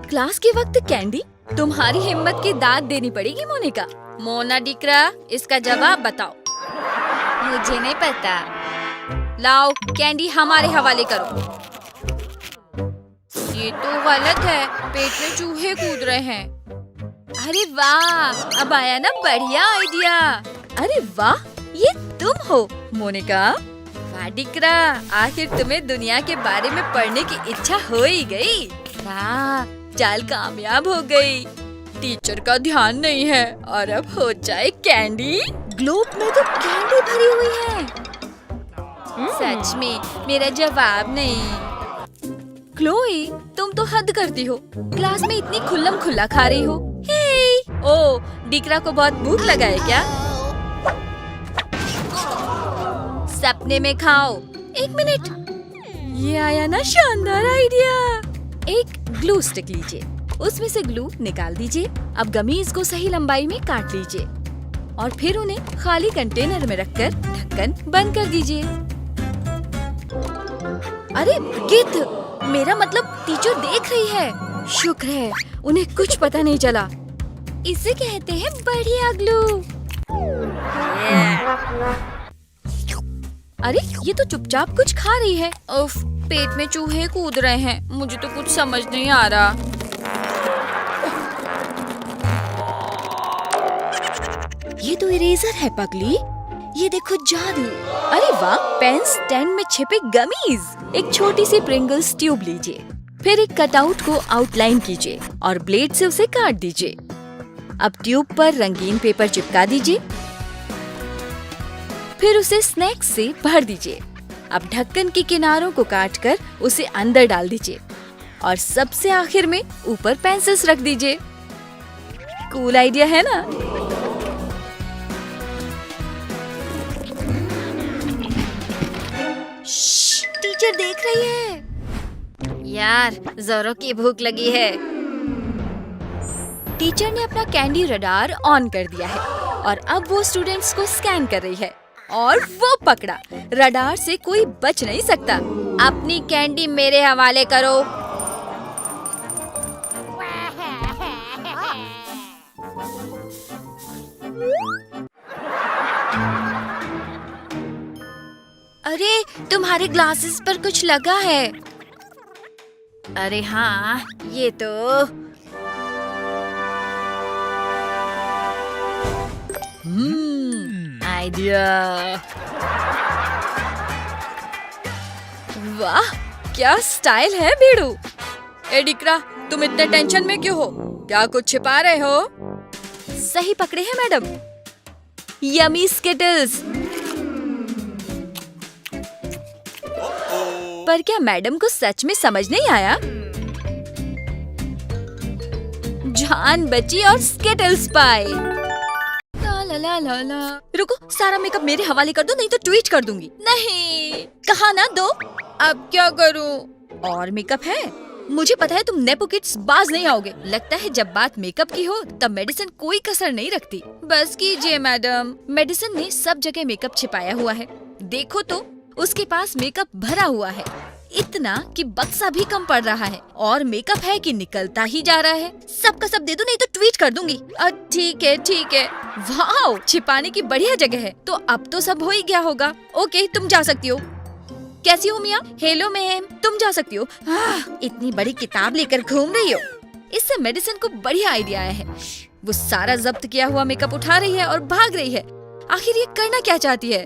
Class के वक्त candy, तुम्हारी हिम्मत की दाद देनी पड़ेगी मोनिका। मोना डिकरा, इसका जवाब बताओ। मुझे नहीं पता। लाओ कैंडी हमारे हवाले करो। ये तो गलत है, पेट में चूहे कूद रहे हैं। अरे वाह, अब आया ना बढ़िया आइडिया। अरे वाह, ये तुम हो मोनिका। वाह डिकरा, आखिर तुम्हें दुनिया के बारे में पढ़ने की इच्छा हो ही गई। वाह, चाल कामयाब हो गई। टीचर का ध्यान नहीं है और अब हो जाए कैंडी। ग्लोब में तो कैंडी भरी हुई है। सच में मेरा जवाब नहीं। क्लोई, तुम तो हद करती हो। क्लास में इतनी खुल्लम खुल्ला खा रही हो। हे! ओ, डिकरा को बहुत भूख लगा है क्या? सपने में खाओ। एक मिनट, ये आया ना शानदार आइडिया। एक ग्लू स्टिक लीजिए, उसमें से ग्लू निकाल दीजिए। अब गमीज को सही लंबाई में काट लीजिए और फिर उन्हें खाली कंटेनर में रखकर ढक्कन बंद कर दीजिए। अरे गिद्ध, मेरा मतलब टीचर देख रही है। शुक्र है उन्हें कुछ पता नहीं चला। इसे कहते हैं बढ़िया ग्लू। अरे ये तो चुपचाप कुछ खा रही है। उफ, पेट में चूहे कूद रहे हैं। मुझे तो कुछ समझ नहीं आ रहा। ये तो इरेजर है पगली। ये देखो जादू। अरे वाह, पेन स्टैंड में छिपे गमीज। एक छोटी सी प्रिंगल्स ट्यूब लीजिए, फिर एक कटआउट को आउटलाइन कीजिए और ब्लेड से उसे काट दीजिए। अब ट्यूब पर रंगीन पेपर चिपका दीजिए, फिर उसे स्नैक्स से भर दीजिए। अब ढक्कन के किनारों को काटकर उसे अंदर डाल दीजिए और सबसे आखिर में ऊपर पेंसिल्स रख दीजिए। कूल आइडिया है ना? टीचर देख रही है। यार, जोरों की भूख लगी है। टीचर ने अपना कैंडी रडार ऑन कर दिया है और अब वो स्टूडेंट्स को स्कैन कर रही है और वो पकड़ा। रडार से कोई बच नहीं सकता। अपनी कैंडी मेरे हवाले करो। अरे, तुम्हारे ग्लासेस पर कुछ लगा है। अरे हाँ, ये तो आइडिया। वाह, क्या स्टाइल है बेड़ू। ए डिकरा, तुम इतने टेंशन में क्यों हो? क्या कुछ छिपा रहे हो? सही पकड़े हैं मैडम, यमी स्किटल्स। पर क्या मैडम को सच में समझ नहीं आया? जान बची और स्किटल्स पाए। ला ला ला ला। रुको, सारा मेकअप मेरे हवाले कर दो, नहीं तो ट्वीट कर दूंगी। नहीं, कहा ना दो। अब क्या करूं? और मेकअप है? मुझे पता है तुम नेपो किड्स बाज नहीं आओगे। लगता है जब बात मेकअप की हो तब मेडिसिन कोई कसर नहीं रखती। बस कीजिए मैडम, मेडिसिन ने सब जगह मेकअप छिपाया हुआ है। देखो तो, उसके पास मेकअप भरा हुआ है, इतना कि बक्सा भी कम पड़ रहा है। और मेकअप है कि निकलता ही जा रहा है। सबका सब दे दो, नहीं तो ट्वीट कर दूंगी। ठीक है ठीक है। वाह, छिपाने की बढ़िया जगह है। तो अब तो सब हो ही गया होगा। ओके, तुम जा सकती हो। कैसी हो मिया? हेलो मैम, तुम जा सकती हो। इतनी बड़ी किताब लेकर घूम रही हो। इससे मेडिसिन को बढ़िया आइडिया आया है। वो सारा जब्त किया हुआ मेकअप उठा रही है और भाग रही है। आखिर ये करना क्या चाहती है?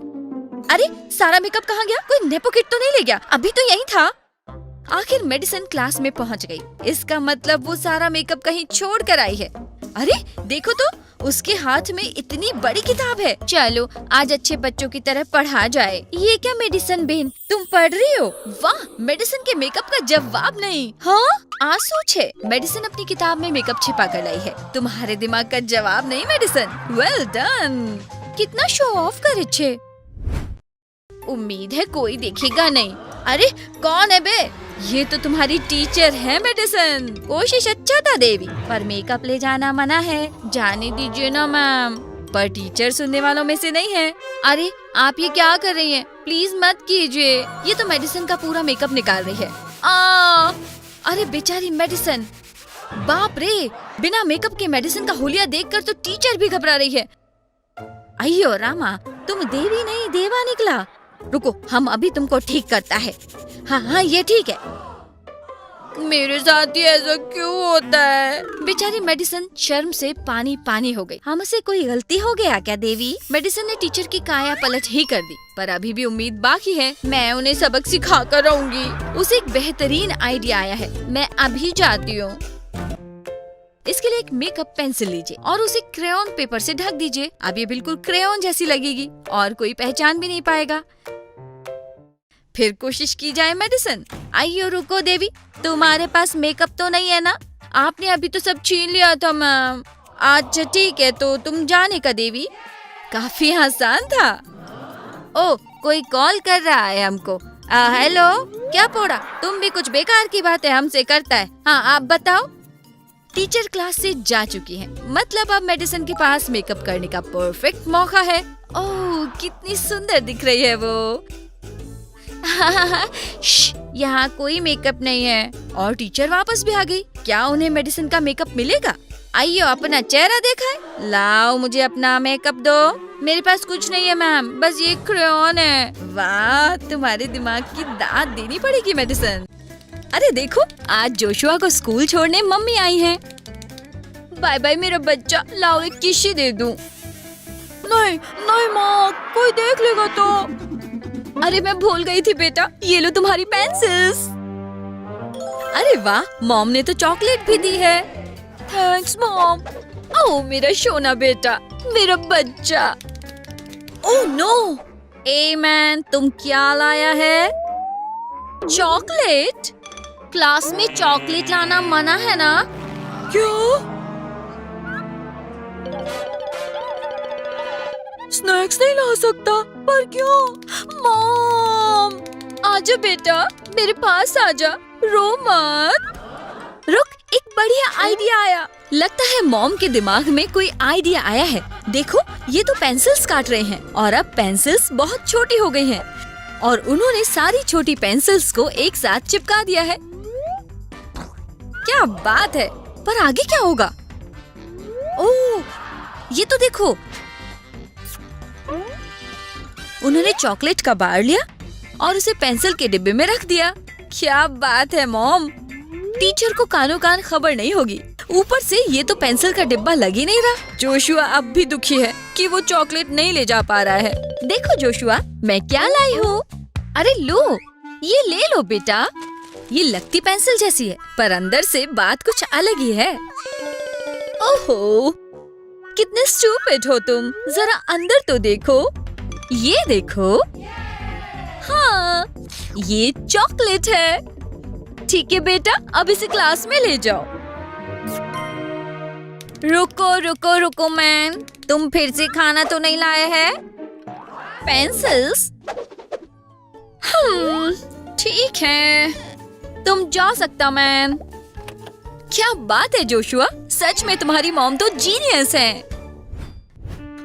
अरे, सारा मेकअप कहाँ गया? कोई नेपो किट तो नहीं ले गया? अभी तो यही था। आखिर मेडिसिन क्लास में पहुँच गई। इसका मतलब वो सारा मेकअप कहीं छोड़ कर आई है। अरे देखो तो, उसके हाथ में इतनी बड़ी किताब है। चलो आज अच्छे बच्चों की तरह पढ़ा जाए। ये क्या मेडिसिन बेन, तुम पढ़ रही हो? वाह, मेडिसिन के मेकअप का जवाब नहीं। हाँ, आंसू छे। मेडिसिन अपनी किताब में मेकअप छिपा कर लाई है। तुम्हारे दिमाग का जवाब नहीं मेडिसिन। Well done. कितना शो ऑफ करे छे। उम्मीद है कोई देखेगा नहीं। अरे कौन है बे? ये तो तुम्हारी टीचर है मेडिसिन। कोशिश अच्छा था देवी, पर मेकअप ले जाना मना है। जाने दीजिए ना मैम। पर टीचर सुनने वालों में से नहीं है। अरे आप ये क्या कर रही हैं? प्लीज मत कीजिए। ये तो मेडिसिन का पूरा मेकअप निकाल रही है। अरे बेचारी मेडिसिन। बाप रे, बिना मेकअप के मेडिसिन का हुलिया देखकर तो टीचर भी घबरा रही है। अयो रामा, तुम देवी नहीं देवा निकला। रुको, हम अभी तुमको ठीक करता है। हाँ हाँ, ये ठीक है। मेरे साथ ही ऐसा क्यों होता है? बेचारी मेडिसिन शर्म से पानी पानी हो गई। हमसे कोई गलती हो गया क्या देवी? मेडिसिन ने टीचर की काया पलट ही कर दी, पर अभी भी उम्मीद बाकी है। मैं उन्हें सबक सिखा कर रहूंगी। उसे एक बेहतरीन आइडिया आया है। मैं अभी जाती हूँ। इसके लिए एक मेकअप पेंसिल लीजिए और उसे क्रेयॉन पेपर से ढक दीजिए। अब ये बिल्कुल क्रेयॉन जैसी लगेगी और कोई पहचान भी नहीं पाएगा। फिर कोशिश की जाए मेडिसिन। आइयो रुको देवी, तुम्हारे पास मेकअप तो नहीं है ना? आपने अभी तो सब छीन लिया था मैम। अच्छा ठीक है, तो तुम जाने का देवी। काफी आसान था। ओ, कोई कॉल कर रहा है हमको। हेलो, क्या पोड़ा, तुम भी कुछ बेकार की बातें हमसे करता है। हाँ आप बताओ। टीचर क्लास से जा चुकी है, मतलब अब मेडिसिन के पास मेकअप करने का परफेक्ट मौका है। ओह कितनी सुंदर दिख रही है वो। यहाँ कोई मेकअप नहीं है। और टीचर वापस भी आ गई। क्या उन्हें मेडिसिन का मेकअप मिलेगा? आइयो अपना चेहरा देखा है। लाओ मुझे अपना मेकअप दो। मेरे पास कुछ नहीं है मैम, बस ये क्रेयॉन है। वाह, तुम्हारे दिमाग की दाद देनी पड़ेगी मेडिसिन। अरे देखो, आज जोशुआ को स्कूल छोड़ने मम्मी आई है। बाय बाय मेरा बच्चा, लाओ एक किस्सी दे दूं। नहीं नहीं माँ, कोई देख लेगा तो। अरे मैं भूल गई थी बेटा, ये लो तुम्हारी पेंसिल्स। अरे वाह, मॉम ने तो चॉकलेट भी दी है। Thanks mom. ओह मेरा सोना बेटा, मेरा बच्चा। ओह नो, ए मैन, तुम क्या लाया है? चॉकलेट? क्लास में चॉकलेट लाना मना है ना? क्यों? स्नैक्स नहीं ला सकता, पर क्यों? मॉम, आजा बेटा, मेरे पास आजा, रो मत। रुक, एक बढ़िया आइडिया आया। लगता है मॉम के दिमाग में कोई आइडिया आया है। देखो, ये तो पेंसिल्स काट रहे हैं और अब पेंसिल्स बहुत छोटी हो गई हैं और उन्होंने सारी छोटी पेंसिल्स को एक साथ चिपका दिया है। क्या बात है, पर आगे क्या होगा? ओह, ये तो देखो, उन्होंने चॉकलेट का बार लिया और उसे पेंसिल के डिब्बे में रख दिया। क्या बात है मॉम, टीचर को कानों कान खबर नहीं होगी। ऊपर से ये तो पेंसिल का डिब्बा लग ही नहीं रहा। जोशुआ अब भी दुखी है कि वो चॉकलेट नहीं ले जा पा रहा है। देखो जोशुआ, मैं क्या लाई हूँ। अरे लो, ये ले लो बेटा। ये लगती पेंसिल जैसी है, पर अंदर से बात कुछ अलग ही है। ओहो, कितने स्टूपिड हो तुम। जरा अंदर तो देखो। ये देखो, हाँ, ये चॉकलेट है। ठीक है बेटा, अब इसे क्लास में ले जाओ। रुको रुको रुको मैन, तुम फिर से खाना तो नहीं लाए हैं? पेंसिल्स? ठीक है, तुम जा सकता मैन। क्या बात है जोशुआ, सच में तुम्हारी मॉम तो जीनियस है।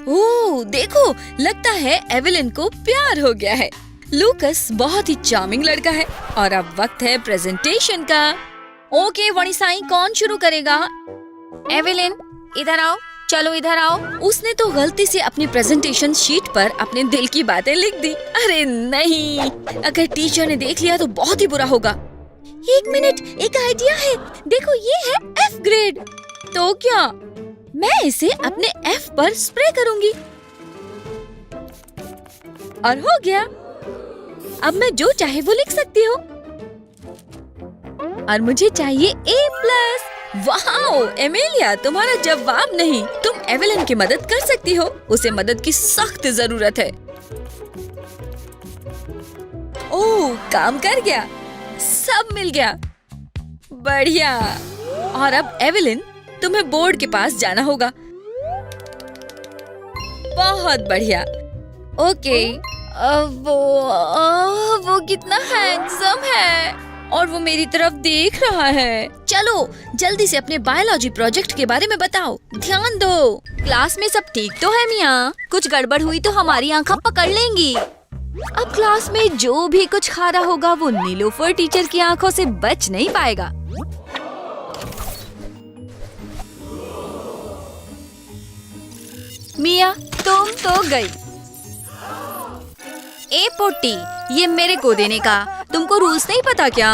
ओह देखो, लगता है एवेलिन को प्यार हो गया है। लूकस बहुत ही चार्मिंग लड़का है और अब वक्त है प्रेजेंटेशन का। ओके वनिसाई, कौन शुरू करेगा? एवेलिन इधर आओ, चलो इधर आओ। उसने तो गलती से अपनी प्रेजेंटेशन शीट पर अपने दिल की बातें लिख दी। अरे नहीं, अगर टीचर ने देख लिया तो बहुत ही बुरा होगा। एक मिनट, एक आइडिया है। देखो, ये है F ग्रेड। तो क्या, मैं इसे अपने F पर स्प्रे करूंगी और हो गया। अब मैं जो चाहे वो लिख सकती हूँ और मुझे चाहिए A+। वाओ एमेलिया, तुम्हारा जवाब नहीं। तुम एवेलिन की मदद कर सकती हो, उसे मदद की सख्त जरूरत है। ओह, काम कर गया, सब मिल गया, बढ़िया। और अब एवेलिन, तुम्हें बोर्ड के पास जाना होगा। बहुत बढ़िया। ओके, वो कितना हैंडसम है और वो मेरी तरफ देख रहा है। चलो जल्दी से अपने बायोलॉजी प्रोजेक्ट के बारे में बताओ। ध्यान दो, क्लास में सब ठीक तो है मियाँ? कुछ गड़बड़ हुई तो हमारी आंखें पकड़ लेंगी। अब क्लास में जो भी कुछ खा रहा होगा वो नीलोफर टीचर की आंखों से बच नहीं पाएगा। मिया, तुम तो गई। ए पोटी, ये मेरे को देने का, तुमको रूल्स नहीं पता क्या?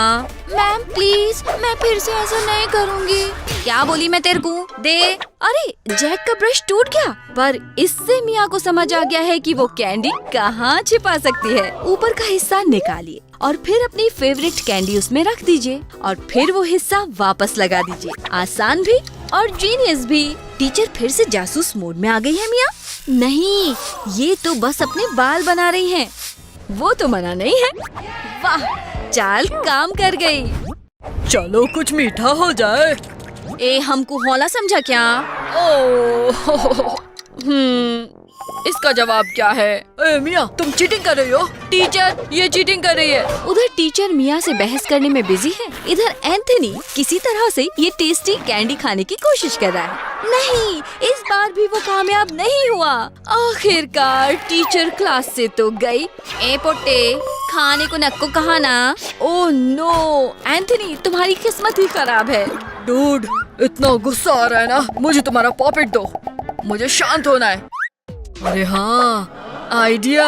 मैम प्लीज, मैं फिर से ऐसा नहीं करूँगी। क्या बोली मैं तेरे को? दे। अरे जैक का ब्रश टूट गया, पर इससे मिया को समझ आ गया है कि वो कैंडी कहाँ छिपा सकती है। ऊपर का हिस्सा निकालिए और फिर अपनी फेवरेट कैंडी उसमें रख दीजिए और फिर वो हिस्सा वापस लगा दीजिए। आसान भी और जीनियस भी। टीचर फिर से जासूस मोड में आ गई है मिया। नहीं, ये तो बस अपने बाल बना रही हैं। वो तो मना नहीं है। वाह, चाल काम कर गई। चलो कुछ मीठा हो जाए। ए, हमको हौला समझा क्या? ओह, इसका जवाब क्या है? ए, मिया तुम चीटिंग कर रही हो। टीचर, ये चीटिंग कर रही है। उधर टीचर मिया से बहस करने में बिजी है, इधर एंथनी किसी तरह से ये टेस्टी कैंडी खाने की कोशिश कर रहा है। नहीं, इस बार भी वो कामयाब नहीं हुआ। आखिरकार टीचर क्लास से तो गई। ए पोटे, खाने को नक्को कहा ना। ओह नो, एंथनी तुम्हारी किस्मत ही खराब है। डूड, इतना गुस्सा आ रहा है ना, मुझे तुम्हारा पॉपेट दो, मुझे शांत होना है। अरे हाँ, आइडिया।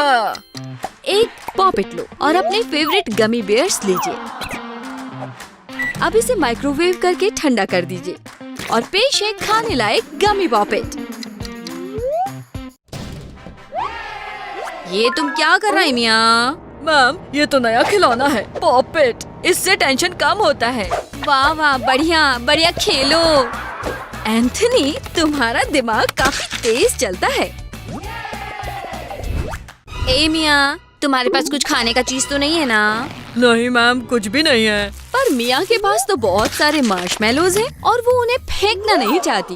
एक पॉपेट लो और अपने फेवरेट गमी बेयर्स लीजिए। अब इसे माइक्रोवेव करके ठंडा कर दीजिए और पेश है खाने लायक गमी पॉपेट। ये तुम क्या कर रहे हैं मिया? मैम, ये तो नया खिलौना है, पॉपेट, इससे टेंशन कम होता है। वाह वाह, बढ़िया बढ़िया खेलो। एंथनी, तुम्हारा दिमाग काफी तेज चलता है। ए मिया, तुम्हारे पास कुछ खाने का चीज तो नहीं है ना? नहीं मैम, कुछ भी नहीं है। पर मिया के पास तो बहुत सारे मार्शमेलोज हैं और वो उन्हें फेंकना नहीं चाहती।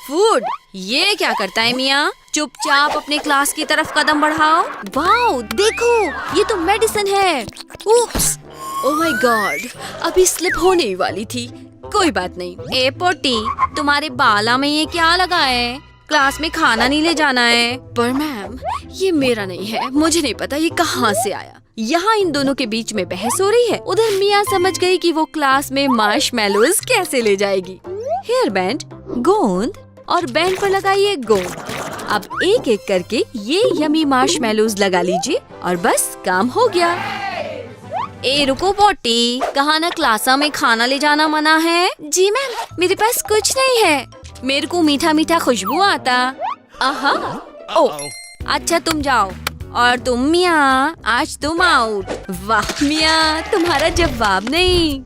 फूड। ये क्या करता है मिया? चुपचाप अपने क्लास की तरफ कदम बढ़ाओ। वाओ, देखो, ये तो मेडिसिन है। उप्स, ओह माय गॉड, अभी स्लिप होने ही वाली थी। कोई बात नहीं। ए पोटी, तुम्हारे बाला में ये क्या लगा है? क्लास में खाना नहीं ले जाना है। पर मैम, ये मेरा नहीं है, मुझे नहीं पता ये कहाँ से आया। यहाँ इन दोनों के बीच में बहस हो रही है। उधर मिया समझ गई कि वो क्लास में मार्शमेलोज कैसे ले जाएगी। हेयर बैंड, गोंद और बैंड पर लगाइए गोंद। अब एक एक करके ये यमी मार्शमेलोज लगा लीजिए और बस काम हो गया। ए रुको पोटी, कहा ना क्लासा में खाना ले जाना मना है। जी मैम, मेरे पास कुछ नहीं है। मेरे को मीठा मीठा खुशबू आता। आहा, ओ, अच्छा तुम जाओ। और तुम मिया, आज तुम आउट। वाह मिया, तुम्हारा जवाब नहीं।